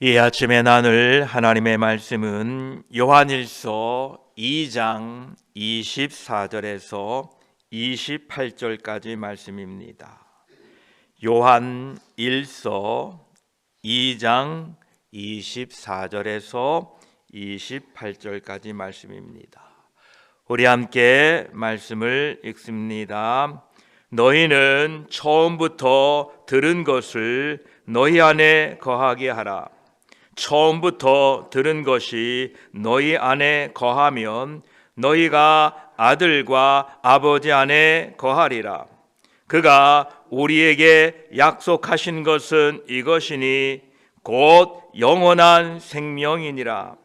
이 아침에 나눌 하나님의 말씀은 요한일서 2장 24절에서 28절까지 말씀입니다. 요한일서 2장 24절에서 28절까지 말씀입니다. 우리 함께 말씀을 읽습니다. 너희는 처음부터 들은 것을 너희 안에 거하게 하라. 처음부터 들은 것이 너희 안에 거하면 너희가 아들과 아버지 안에 거하리라. 그가 우리에게 약속하신 것은 이것이니 곧 영원한 생명이니라.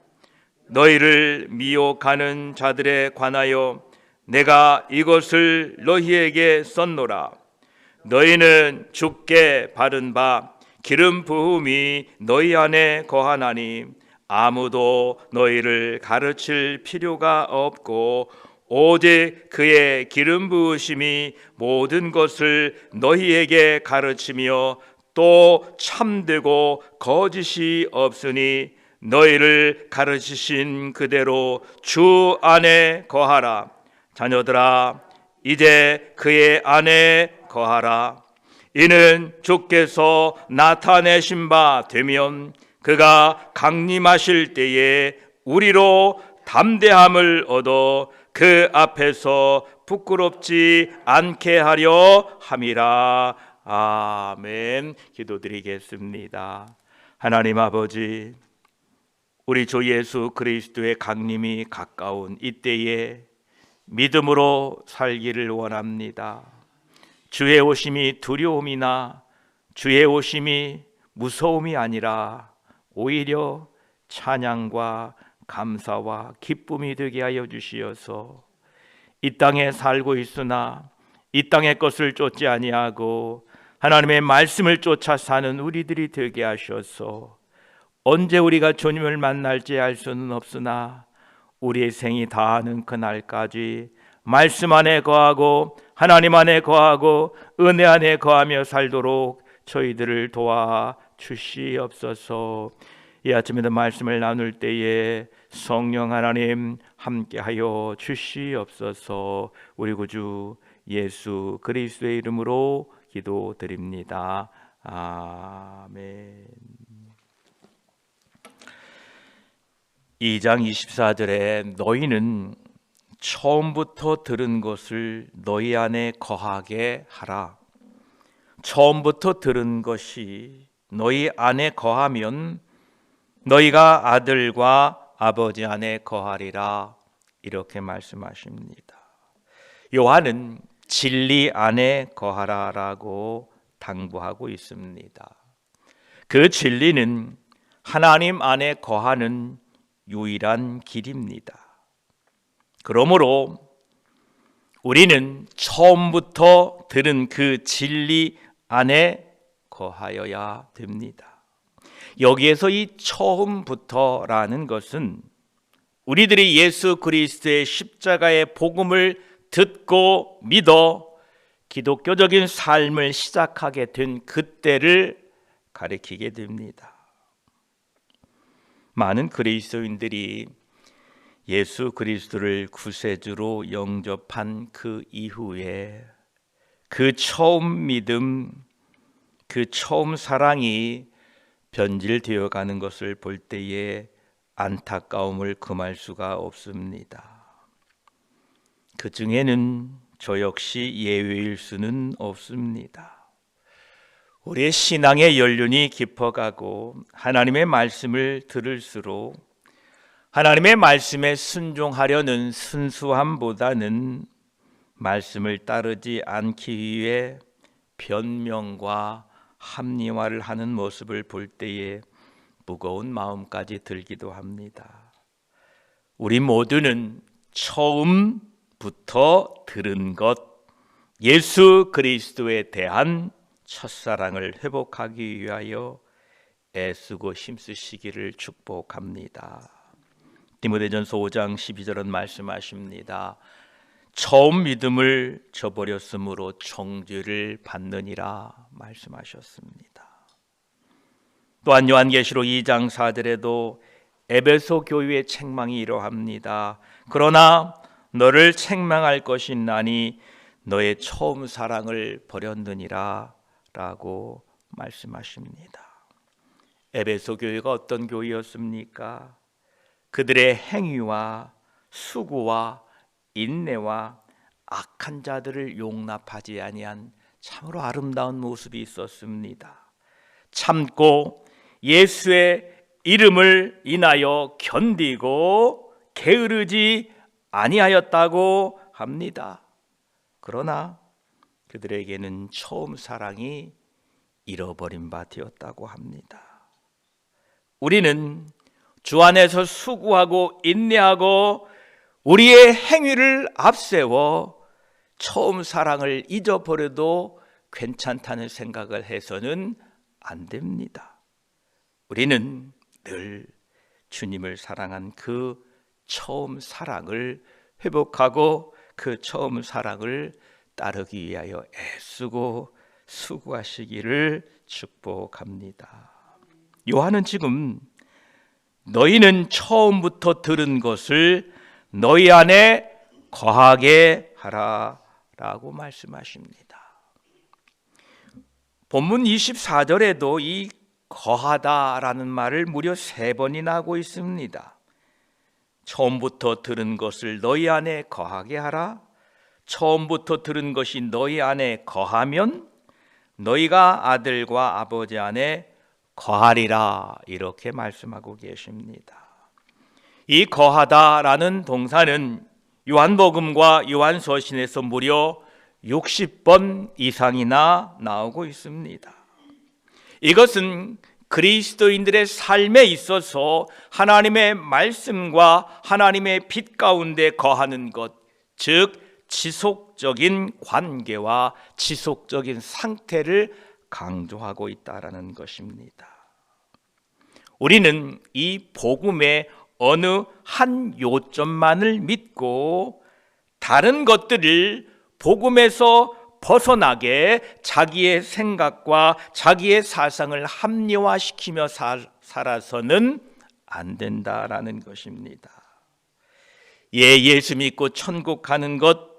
너희를 미혹하는 자들에 관하여 내가 이것을 너희에게 썼노라. 너희는 주께 바른 바 기름 부음이 너희 안에 거하나니 아무도 너희를 가르칠 필요가 없고 오직 그의 기름 부으심이 모든 것을 너희에게 가르치며 또 참되고 거짓이 없으니 너희를 가르치신 그대로 주 안에 거하라. 자녀들아, 이제 그의 안에 거하라. 이는 주께서 나타내신 바 되면 그가 강림하실 때에 우리로 담대함을 얻어 그 앞에서 부끄럽지 않게 하려 함이라. 아멘. 기도드리겠습니다. 하나님 아버지, 우리 주 예수 그리스도의 강림이 가까운 이때에 믿음으로 살기를 원합니다. 주의 오심이 두려움이나 주의 오심이 무서움이 아니라 오히려 찬양과 감사와 기쁨이 되게 하여 주시어서 이 땅에 살고 있으나 이 땅의 것을 쫓지 아니하고 하나님의 말씀을 쫓아 사는 우리들이 되게 하셔서 언제 우리가 주님을 만날지 알 수는 없으나 우리의 생이 다하는 그날까지 말씀 안에 거하고 하나님 안에 거하고 은혜 안에 거하며 살도록 저희들을 도와 주시옵소서. 이 아침에도 말씀을 나눌 때에 성령 하나님 함께하여 주시옵소서. 우리 구주 예수 그리스도의 이름으로 기도드립니다. 아멘. 2장 24절에 너희는 처음부터 들은 것을 너희 안에 거하게 하라. 처음부터 들은 것이 너희 안에 거하면 너희가 아들과 아버지 안에 거하리라. 이렇게 말씀하십니다. 요한은 진리 안에 거하라라고 당부하고 있습니다. 그 진리는 하나님 안에 거하는 유일한 길입니다. 그러므로 우리는 처음부터 들은 그 진리 안에 거하여야 됩니다. 여기에서 이 처음부터라는 것은 우리들이 예수 그리스도의 십자가의 복음을 듣고 믿어 기독교적인 삶을 시작하게 된 그때를 가리키게 됩니다. 많은 그리스도인들이 예수 그리스도를 구세주로 영접한 그 이후에 그 처음 믿음, 그 처음 사랑이 변질되어 가는 것을 볼 때에 안타까움을 금할 수가 없습니다. 그 중에는 저 역시 예외일 수는 없습니다. 우리의 신앙의 연륜이 깊어가고 하나님의 말씀을 들을수록 하나님의 말씀에 순종하려는 순수함보다는 말씀을 따르지 않기 위해 변명과 합리화를 하는 모습을 볼 때에 무거운 마음까지 들기도 합니다. 우리 모두는 처음부터 들은 것, 예수 그리스도에 대한 첫사랑을 회복하기 위하여 애쓰고 힘쓰시기를 축복합니다. 디모데전서 5장 12절은 말씀하십니다. 처음 믿음을 저버렸으므로 정죄를 받느니라 말씀하셨습니다. 또한 요한계시록 2장 4절에도 에베소 교회의 책망이 이러합니다. 그러나 너를 책망할 것이 있나니 너의 처음 사랑을 버렸느니라 라고 말씀하십니다. 에베소 교회가 어떤 교회였습니까? 그들의 행위와 수고와 인내와 악한 자들을 용납하지 아니한 참으로 아름다운 모습이 있었습니다. 참고 예수의 이름을 인하여 견디고 게으르지 아니하였다고 합니다. 그러나 그들에게는 처음 사랑이 잃어버린 바 되었다고 합니다. 우리는 주 안에서 수고하고 인내하고 우리의 행위를 앞세워 처음 사랑을 잊어버려도 괜찮다는 생각을 해서는 안 됩니다. 우리는 늘 주님을 사랑한 그 처음 사랑을 회복하고 그 처음 사랑을 따르기 위하여 애쓰고 수고하시기를 축복합니다. 요한은 지금 너희는 처음부터 들은 것을 너희 안에 거하게 하라 라고 말씀하십니다. 본문 24절에도 이 거하다라는 말을 무려 3번이나 하고 있습니다. 처음부터 들은 것을 너희 안에 거하게 하라. 처음부터 들은 것이 너희 안에 거하면 너희가 아들과 아버지 안에 거하리라 이렇게 말씀하고 계십니다. 이 거하다라는 동사는 요한복음과 요한서신에서 무려 60번 이상이나 나오고 있습니다. 이것은 그리스도인들의 삶에 있어서 하나님의 말씀과 하나님의 빛 가운데 거하는 것, 즉 지속적인 관계와 지속적인 상태를 강조하고 있다라는 것입니다. 우리는 이 복음의 어느 한 요점만을 믿고 다른 것들을 복음에서 벗어나게 자기의 생각과 자기의 사상을 합리화시키며 살아서는 안 된다라는 것입니다. 예수 믿고 천국 가는 것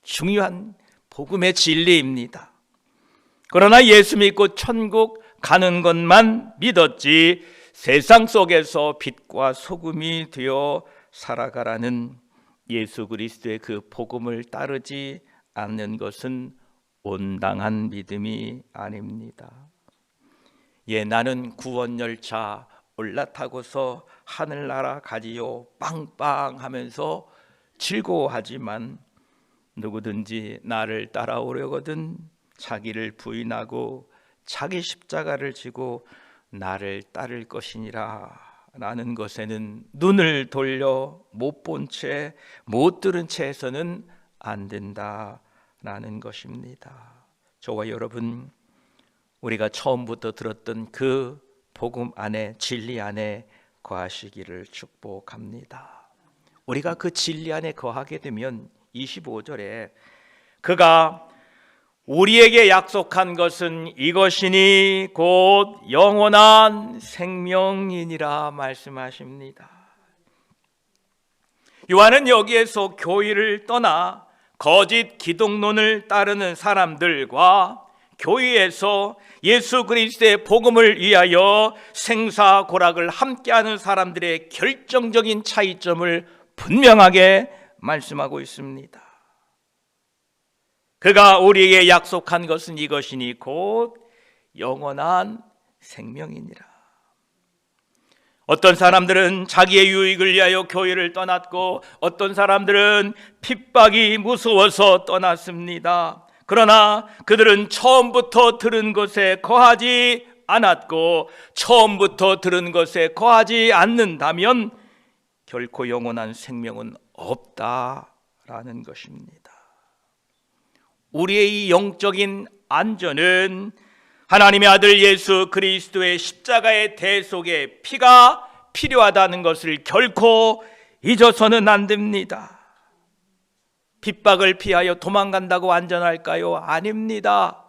중요한 복음의 진리입니다. 그러나 예수 믿고 천국 가는 것만 믿었지 세상 속에서 빛과 소금이 되어 살아가라는 예수 그리스도의 그 복음을 따르지 않는 것은 온당한 믿음이 아닙니다. 나는 구원 열차 올라타고서 하늘나라 가지요 빵빵 하면서 즐거워하지만 누구든지 나를 따라오려거든 자기를 부인하고 자기 십자가를 지고 나를 따를 것이니라 라는 것에는 눈을 돌려 못 본 채, 못 들은 채 해서는 안 된다라는 것입니다. 저와 여러분, 우리가 처음부터 들었던 그 복음 안에, 진리 안에 거하시기를 축복합니다. 우리가 그 진리 안에 거하게 되면 25절에 그가 우리에게 약속한 것은 이것이니 곧 영원한 생명이니라 말씀하십니다. 요한은 여기에서 교회를 떠나 거짓 기독론을 따르는 사람들과 교회에서 예수 그리스도의 복음을 위하여 생사고락을 함께하는 사람들의 결정적인 차이점을 분명하게 말씀하고 있습니다. 그가 우리에게 약속한 것은 이것이니 곧 영원한 생명이니라. 어떤 사람들은 자기의 유익을 위하여 교회를 떠났고 어떤 사람들은 핍박이 무서워서 떠났습니다. 그러나 그들은 처음부터 들은 것에 거하지 않았고 처음부터 들은 것에 거하지 않는다면 결코 영원한 생명은 없다라는 것입니다. 우리의 이 영적인 안전은 하나님의 아들 예수 그리스도의 십자가의 대속의 피가 필요하다는 것을 결코 잊어서는 안 됩니다. 핍박을 피하여 도망간다고 안전할까요? 아닙니다.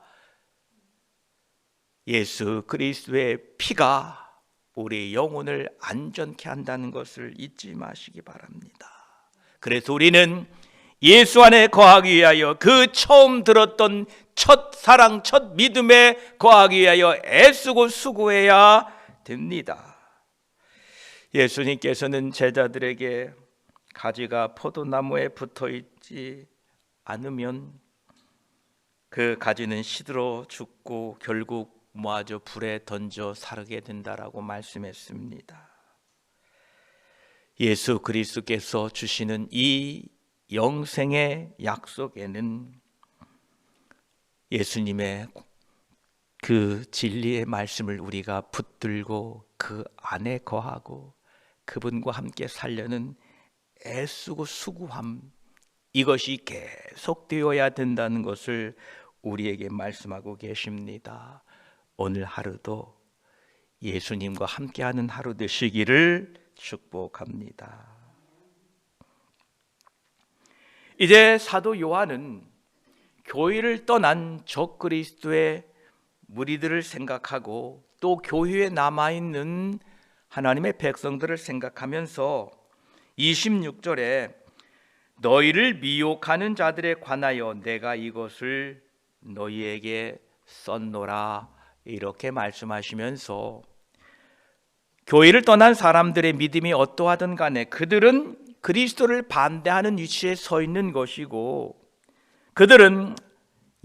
예수 그리스도의 피가 우리 영혼을 안전케 한다는 것을 잊지 마시기 바랍니다. 그래서 우리는 예수 안에 거하기 위하여 그 처음 들었던 첫 사랑, 첫 믿음에 거하기 위하여 애쓰고 수고해야 됩니다. 예수님께서는 제자들에게 가지가 포도나무에 붙어 있지 않으면 그 가지는 시들어 죽고 결국 모아져 불에 던져 사르게 된다라고 말씀했습니다. 예수 그리스도께서 주시는 이 영생의 약속에는 예수님의 그 진리의 말씀을 우리가 붙들고 그 안에 거하고 그분과 함께 살려는 애쓰고 수고함, 이것이 계속되어야 된다는 것을 우리에게 말씀하고 계십니다. 오늘 하루도 예수님과 함께하는 하루 되시기를 축복합니다. 이제 사도 요한은 교회를 떠난 적그리스도의 무리들을 생각하고 또 교회에 남아있는 하나님의 백성들을 생각하면서 26절에 너희를 미혹하는 자들에 관하여 내가 이것을 너희에게 썼노라 이렇게 말씀하시면서 교회를 떠난 사람들의 믿음이 어떠하든 간에 그들은 그리스도를 반대하는 위치에 서 있는 것이고 그들은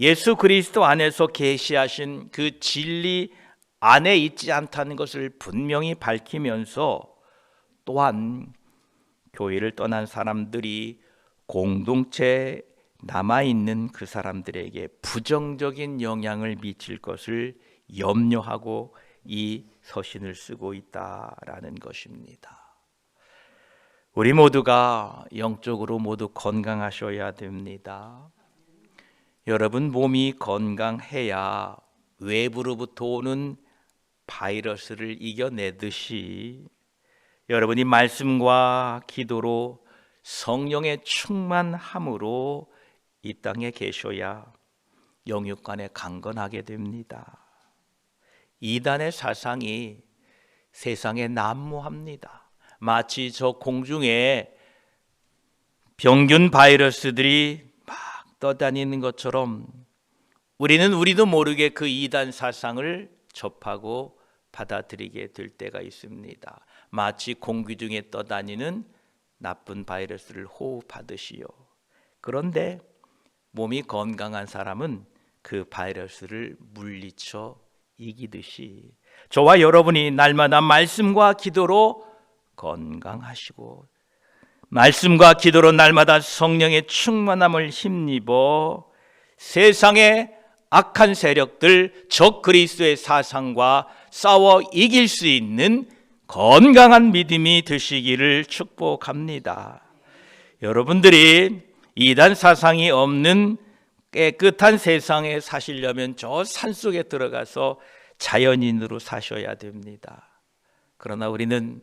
예수 그리스도 안에서 계시하신 그 진리 안에 있지 않다는 것을 분명히 밝히면서 또한 교회를 떠난 사람들이 공동체에 남아있는 그 사람들에게 부정적인 영향을 미칠 것을 염려하고 이 서신을 쓰고 있다라는 것입니다. 우리 모두가 영적으로 모두 건강하셔야 됩니다. 여러분 몸이 건강해야 외부로부터 오는 바이러스를 이겨내듯이 여러분이 말씀과 기도로 성령의 충만함으로 이 땅에 계셔야 영육간에 강건하게 됩니다. 이단의 사상이 세상에 난무합니다. 마치 저 공중에 병균 바이러스들이 막 떠다니는 것처럼 우리도 모르게 그 이단 사상을 접하고 받아들이게 될 때가 있습니다. 마치 공기 중에 떠다니는 나쁜 바이러스를 호흡하듯이요. 그런데 몸이 건강한 사람은 그 바이러스를 물리쳐 이기듯이 저와 여러분이 날마다 말씀과 기도로 건강하시고 말씀과 기도로 날마다 성령의 충만함을 힘입어 세상의 악한 세력들 적 그리스도의 사상과 싸워 이길 수 있는 건강한 믿음이 되시기를 축복합니다. 여러분들이 이단 사상이 없는 깨끗한 세상에 사시려면 저 산속에 들어가서 자연인으로 사셔야 됩니다. 그러나 우리는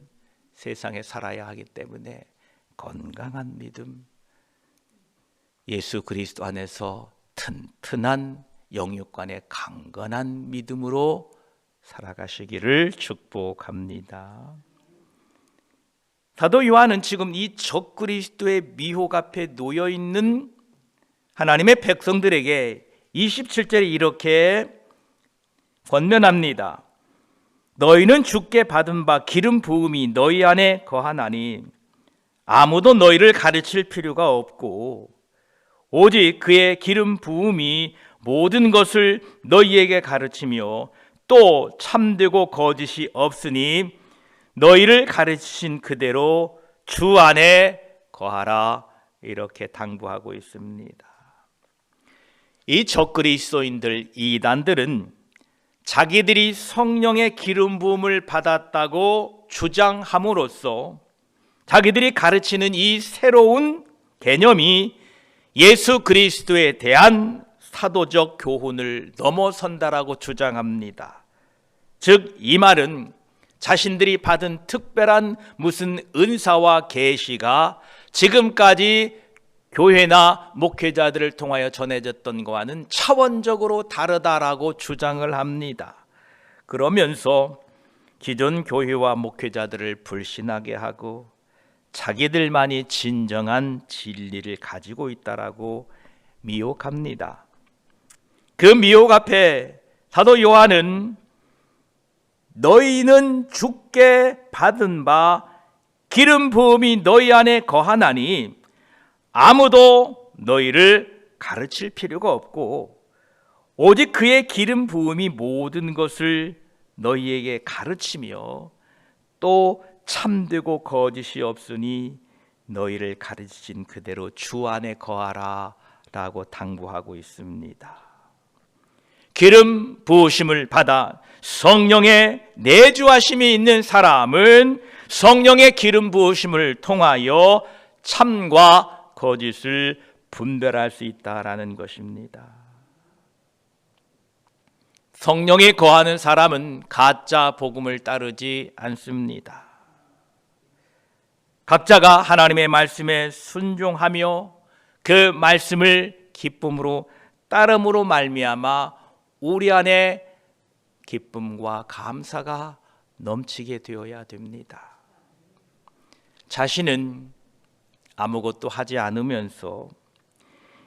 세상에 살아야 하기 때문에 건강한 믿음, 예수 그리스도 안에서 튼튼한 영육간의 강건한 믿음으로 살아가시기를 축복합니다. 사도 요한은 지금 이 적그리스도의 미혹 앞에 놓여 있는 하나님의 백성들에게 27절에 이렇게 권면합니다. 너희는 주께 받은 바 기름 부음이 너희 안에 거하나니 아무도 너희를 가르칠 필요가 없고 오직 그의 기름 부음이 모든 것을 너희에게 가르치며 또 참되고 거짓이 없으니 너희를 가르치신 그대로 주 안에 거하라 이렇게 당부하고 있습니다. 이 적그리스도인들 이단들은 자기들이 성령의 기름 부음을 받았다고 주장함으로써 자기들이 가르치는 이 새로운 개념이 예수 그리스도에 대한 사도적 교훈을 넘어선다라고 주장합니다. 즉 이 말은 자신들이 받은 특별한 무슨 은사와 계시가 지금까지 교회나 목회자들을 통하여 전해졌던 것과는 차원적으로 다르다라고 주장을 합니다. 그러면서 기존 교회와 목회자들을 불신하게 하고 자기들만이 진정한 진리를 가지고 있다라고 미혹합니다. 그 미혹 앞에 사도 요한은 너희는 주께 받은 바 기름 부음이 너희 안에 거하나니 아무도 너희를 가르칠 필요가 없고 오직 그의 기름 부음이 모든 것을 너희에게 가르치며 또 참되고 거짓이 없으니 너희를 가르치신 그대로 주 안에 거하라 라고 당부하고 있습니다. 기름 부으심을 받아 성령의 내주하심이 있는 사람은 성령의 기름 부으심을 통하여 참과 거짓을 분별할 수 있다라는 것입니다. 성령이 거하는 사람은 가짜 복음을 따르지 않습니다. 각자가 하나님의 말씀에 순종하며 그 말씀을 기쁨으로 따름으로 말미암아 우리 안에 기쁨과 감사가 넘치게 되어야 됩니다. 자신은 아무것도 하지 않으면서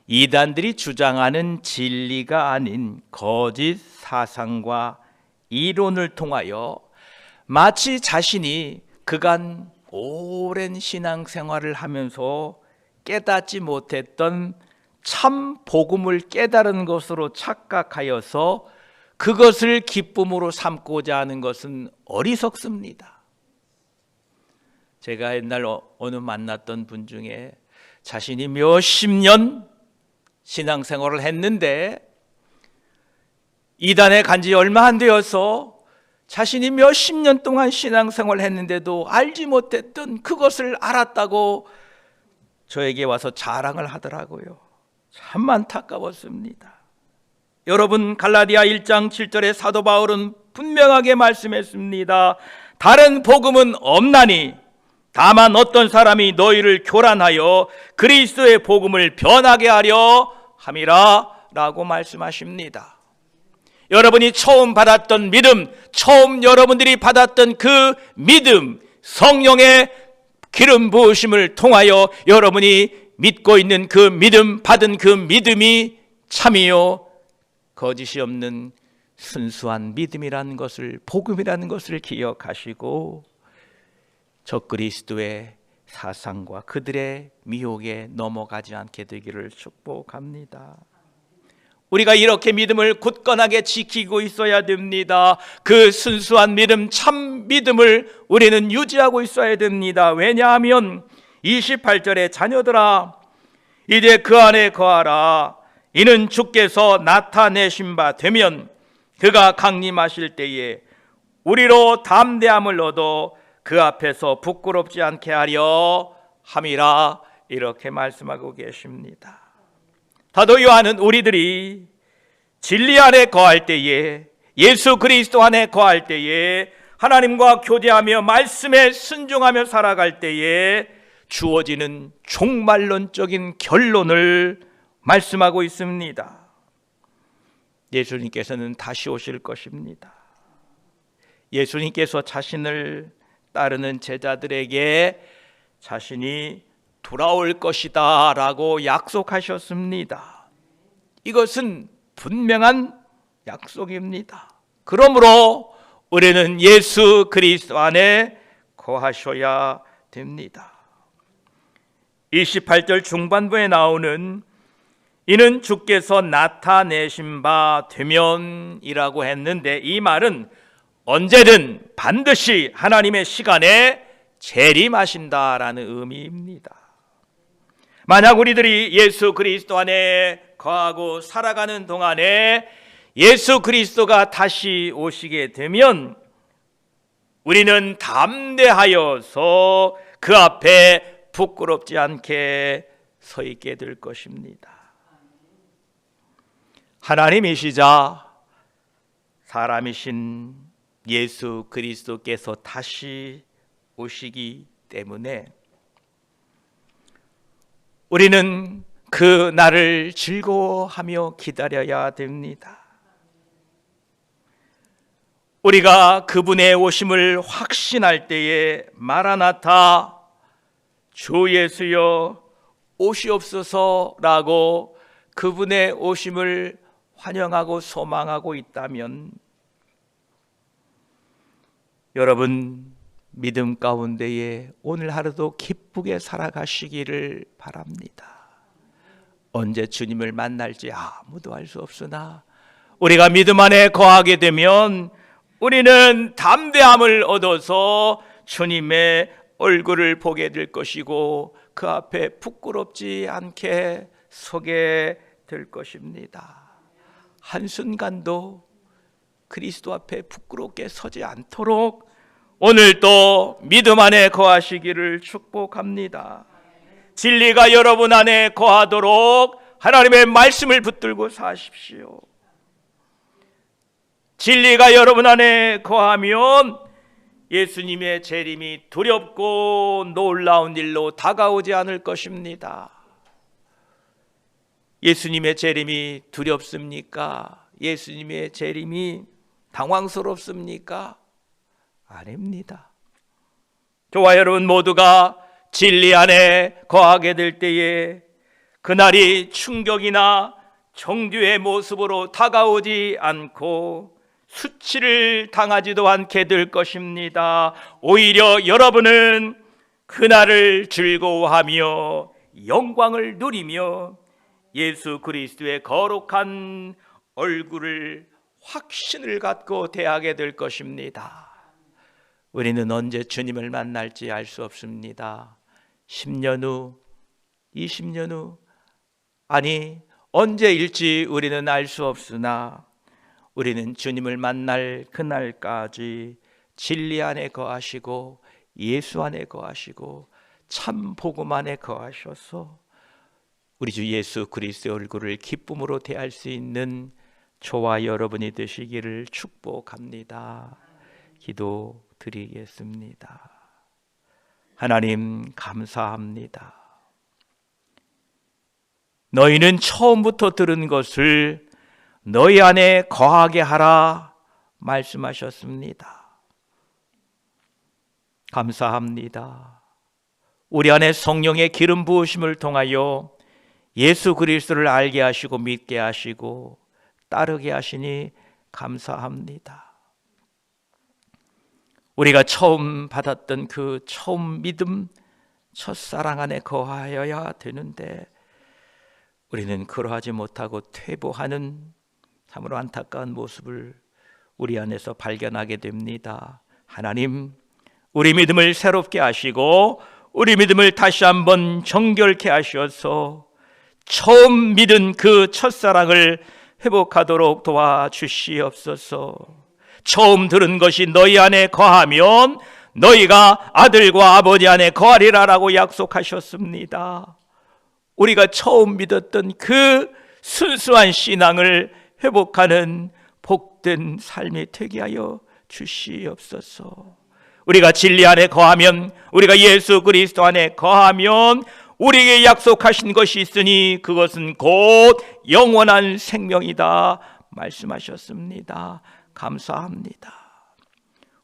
이단들이 주장하는 진리가 아닌 거짓 사상과 이론을 통하여 마치 자신이 그간 오랜 신앙생활을 하면서 깨닫지 못했던 참 복음을 깨달은 것으로 착각하여서 그것을 기쁨으로 삼고자 하는 것은 어리석습니다. 제가 옛날 어느 만났던 분 중에 자신이 몇십 년 신앙생활을 했는데 이단에 간 지 얼마 안 되어서 자신이 몇십 년 동안 신앙생활을 했는데도 알지 못했던 그것을 알았다고 저에게 와서 자랑을 하더라고요. 참 안타까웠습니다. 여러분, 갈라디아 1장 7절에 사도 바울은 분명하게 말씀했습니다. 다른 복음은 없나니 다만 어떤 사람이 너희를 교란하여 그리스도의 복음을 변하게 하려 함이라 라고 말씀하십니다. 여러분이 처음 받았던 믿음, 처음 여러분들이 받았던 그 믿음, 성령의 기름 부으심을 통하여 여러분이 믿고 있는 그 믿음, 받은 그 믿음이 참이요 거짓이 없는 순수한 믿음이라는 것을, 복음이라는 것을 기억하시고 적그리스도의 사상과 그들의 미혹에 넘어가지 않게 되기를 축복합니다. 우리가 이렇게 믿음을 굳건하게 지키고 있어야 됩니다. 그 순수한 믿음, 참 믿음을 우리는 유지하고 있어야 됩니다. 왜냐하면 28절에 자녀들아 이제 그 안에 거하라. 이는 주께서 나타내신 바 되면 그가 강림하실 때에 우리로 담대함을 얻어 그 앞에서 부끄럽지 않게 하려 함이라 이렇게 말씀하고 계십니다. 사도 요한은 우리들이 진리 안에 거할 때에, 예수 그리스도 안에 거할 때에, 하나님과 교제하며 말씀에 순종하며 살아갈 때에 주어지는 종말론적인 결론을 말씀하고 있습니다. 예수님께서는 다시 오실 것입니다. 예수님께서 자신을 따르는 제자들에게 자신이 돌아올 것이다 라고 약속하셨습니다. 이것은 분명한 약속입니다. 그러므로 우리는 예수 그리스도 안에 거하셔야 됩니다. 28절 중반부에 나오는 이는 주께서 나타내신 바 되면이라고 했는데 이 말은 언제든 반드시 하나님의 시간에 재림하신다라는 의미입니다. 만약 우리들이 예수 그리스도 안에 거하고 살아가는 동안에 예수 그리스도가 다시 오시게 되면 우리는 담대하여서 그 앞에 부끄럽지 않게 서 있게 될 것입니다. 하나님이시자 사람이신 예수 그리스도께서 다시 오시기 때문에 우리는 그 날을 즐거워하며 기다려야 됩니다. 우리가 그분의 오심을 확신할 때에 마라나타, 주 예수여 오시옵소서라고 그분의 오심을 환영하고 소망하고 있다면, 여러분 믿음 가운데에 오늘 하루도 기쁘게 살아가시기를 바랍니다. 언제 주님을 만날지 아무도 알 수 없으나 우리가 믿음 안에 거하게 되면 우리는 담대함을 얻어서 주님의 얼굴을 보게 될 것이고 그 앞에 부끄럽지 않게 서게 될 것입니다. 한순간도 그리스도 앞에 부끄럽게 서지 않도록 오늘도 믿음 안에 거하시기를 축복합니다. 진리가 여러분 안에 거하도록 하나님의 말씀을 붙들고 사십시오. 진리가 여러분 안에 거하면 예수님의 재림이 두렵고 놀라운 일로 다가오지 않을 것입니다. 예수님의 재림이 두렵습니까? 예수님의 재림이 당황스럽습니까? 아닙니다. 저와 여러분 모두가 진리 안에 거하게 될 때에 그날이 충격이나 정죄의 모습으로 다가오지 않고 수치를 당하지도 않게 될 것입니다. 오히려 여러분은 그날을 즐거워하며 영광을 누리며 예수 그리스도의 거룩한 얼굴을 확신을 갖고 대하게 될 것입니다. 우리는 언제 주님을 만날지 알 수 없습니다. 10년 후, 20년 후, 아니 언제일지 우리는 알 수 없으나 우리는 주님을 만날 그날까지 진리 안에 거하시고 예수 안에 거하시고 참 복음 안에 거하셔서 우리 주 예수 그리스도의 얼굴을 기쁨으로 대할 수 있는 저와 여러분이 되시기를 축복합니다. 기도드리겠습니다. 하나님 감사합니다. 너희는 처음부터 들은 것을 너희 안에 거하게 하라 말씀하셨습니다. 감사합니다. 우리 안에 성령의 기름 부으심을 통하여 예수 그리스도를 알게 하시고 믿게 하시고 따르게 하시니 감사합니다. 우리가 처음 받았던 그 처음 믿음, 첫사랑 안에 거하여야 되는데 우리는 그러하지 못하고 퇴보하는 참으로 안타까운 모습을 우리 안에서 발견하게 됩니다. 하나님, 우리 믿음을 새롭게 하시고 우리 믿음을 다시 한번 정결케 하셔서 처음 믿은 그 첫사랑을 회복하도록 도와주시옵소서. 처음 들은 것이 너희 안에 거하면 너희가 아들과 아버지 안에 거하리라라고 약속하셨습니다. 우리가 처음 믿었던 그 순수한 신앙을 회복하는 복된 삶이 되게 하여 주시옵소서. 우리가 진리 안에 거하면, 우리가 예수 그리스도 안에 거하면 우리에게 약속하신 것이 있으니 그것은 곧 영원한 생명이다 말씀하셨습니다. 감사합니다.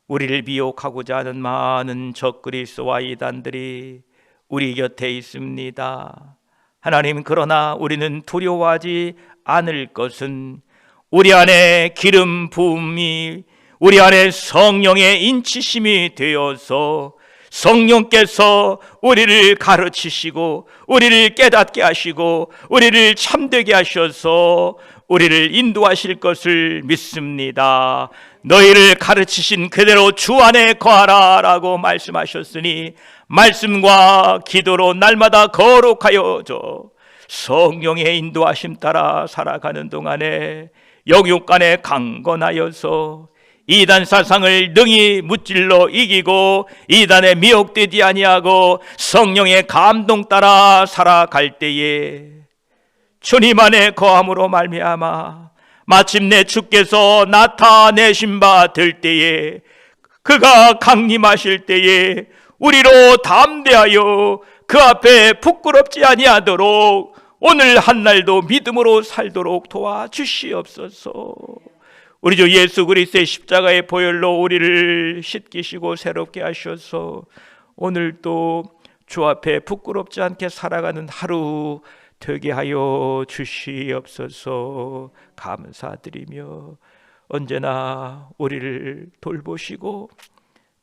우리를 미혹하고자 하는 많은 적그리스도와 이단들이 우리 곁에 있습니다. 하나님, 그러나 우리는 두려워하지 않을 것은 우리 안에 기름 부음이, 우리 안에 성령의 인치심이 되어서 성령께서 우리를 가르치시고 우리를 깨닫게 하시고 우리를 참되게 하셔서 우리를 인도하실 것을 믿습니다. 너희를 가르치신 그대로 주 안에 거하라 라고 말씀하셨으니 말씀과 기도로 날마다 거룩하여져 성령의 인도하심 따라 살아가는 동안에 영육 안에 강건하여서 이단 사상을 능히 무찔러 이기고 이단에 미혹되지 아니하고 성령의 감동 따라 살아갈 때에 주님 안에 거함으로 말미암아 마침내 주께서 나타내신 바 될 때에 그가 강림하실 때에 우리로 담대하여 그 앞에 부끄럽지 아니하도록 오늘 한날도 믿음으로 살도록 도와주시옵소서. 우리 주 예수 그리스도의 십자가의 보혈로 우리를 씻기시고 새롭게 하셔서 오늘도 주 앞에 부끄럽지 않게 살아가는 하루 되게 하여 주시옵소서. 감사드리며 언제나 우리를 돌보시고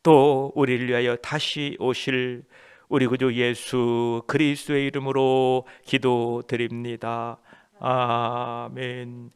또 우리를 위하여 다시 오실 우리 구주 예수 그리스도의 이름으로 기도드립니다. 아멘.